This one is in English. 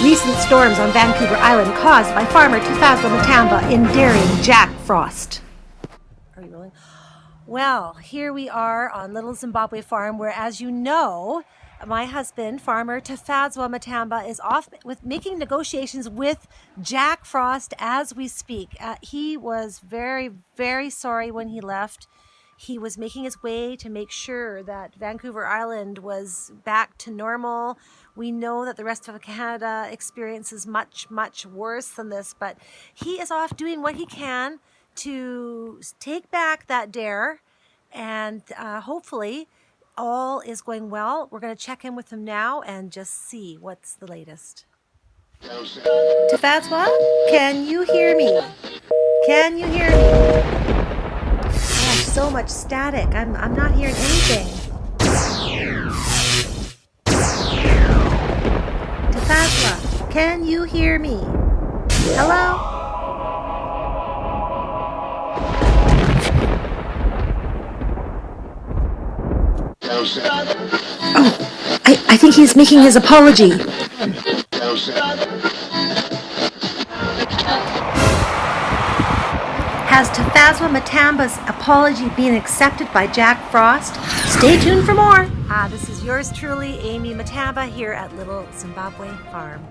recent storms on Vancouver Island caused by farmer Tafadzwa Matamba enduring Jack Frost. Are you rolling? Well, here we are on Little Zimbabwe Farm, where, as you know, my husband, farmer Tafadzwa Matamba, is off with making negotiations with Jack Frost as we speak. He was very, very sorry when he left. He was making his way to make sure that Vancouver Island was back to normal. We know that the rest of Canada experiences much, much worse than this, but he is off doing what he can to take back that dare, and hopefully all is going well. We're going to check in with him now and just see what's the latest. Tafadzwa, can you hear me? Can you hear me? There's so much static. I'm not hearing anything. Tafadzwa, can you hear me? Hello? Oh, I think he's making his apology. Has Tafadzwa Matamba's apology been accepted by Jack Frost? Stay tuned for more. This is yours truly, Amy Matamba, here at Little Zimbabwe Farm.